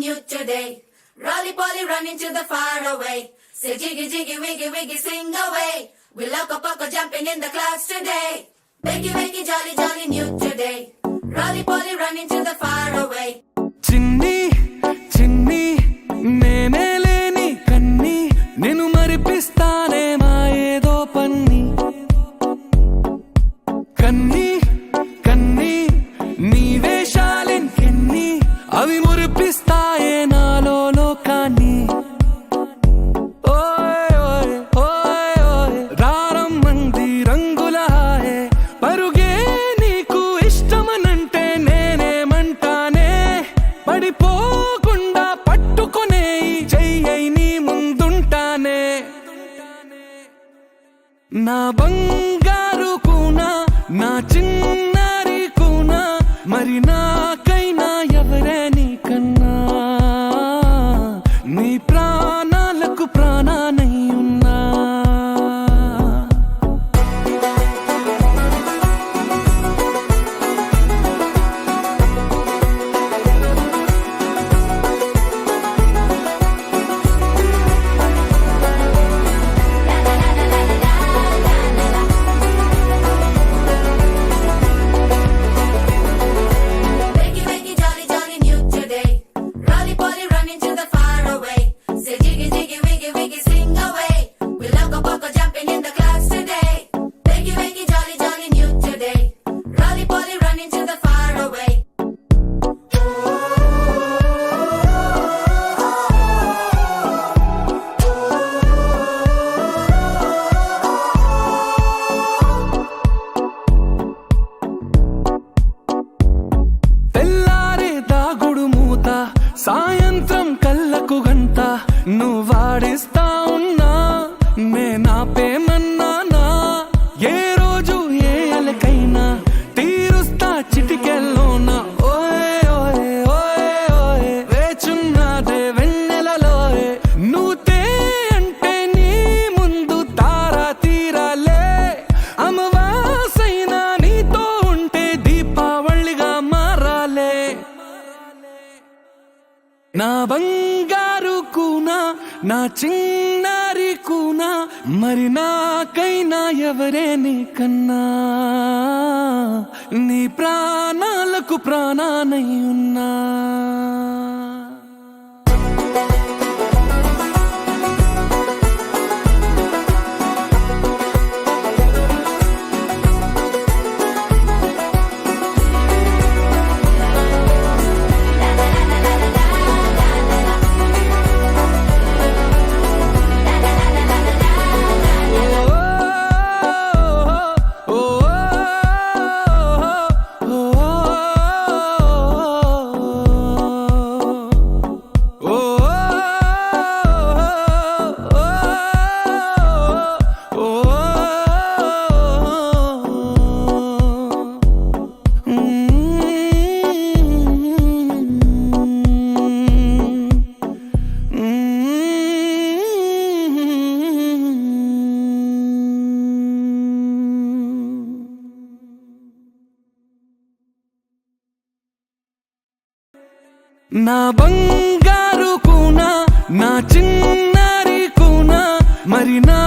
new today. Rolly poly running to the far away. Say jiggy jiggy wiggy wiggy sing away. We loco poco jumping in the clouds today. Wakey wakey jolly jolly new today. Rolly poly running to the far away. చిన్ని చిన్ని నేనే లేని కన్ని నేను మరిపిస్తానే మా ఏదో పన్ని కన్ని కన్ని నీ వేషాలెన్కెన్ని అవి మురిపిస్తాయే నాలో లోకాన్ని ఓయ్ ఓయ్ ఓయ్ ఓయ్ రారమ్మంది రంగుల హాయే పరుగే నీకు ఇష్టమనంటే నేనేమంటానే పడిపోకుండా పట్టుకునే చెయ్యై నీ ముందుంటానే నా బంగారు కూనా నా చిన్నారి కూనా మరి నాకైనా ఎవరే నీకన్నా నీ ప్రాణాలకు ప్రాణానై ఉన్నా Wakey wakey jolly jolly new today. Rolly poly running to the far away. Say jiggy jiggy wiggy wiggy sing away. We loco poco jumping in the clouds today. Wakey wakey jolly jolly new today. Rolly poly running to the far away. తెల్లారే దాగుడు మూత సాయంత్రం కళ్ళకు గంట నువ్వాడిస్తా ఉన్నా నేనాపేమన్నానా ఏ రోజు ఏ అలకైనా తీరుస్తా చిటికెల్లోనా ఓయ్ ఓయ్ ఓయ్ ఓయ్ వేచున్నదే వెన్నెలలోయే నువ్వుతే అంటే నీ ముందు తారా తీరాలే అమవాసైనా నీతో ఉంటే దీపావళిగా మారాలే నా బంగారు కూనా నా చిన్నారి కూనా మరి నాకైనా ఎవరే నీకన్నా నీ ప్రాణాలకు ప్రాణానై ఉన్నా నా బంగారు కూనా నా చిన్నారి కూనా మరి నా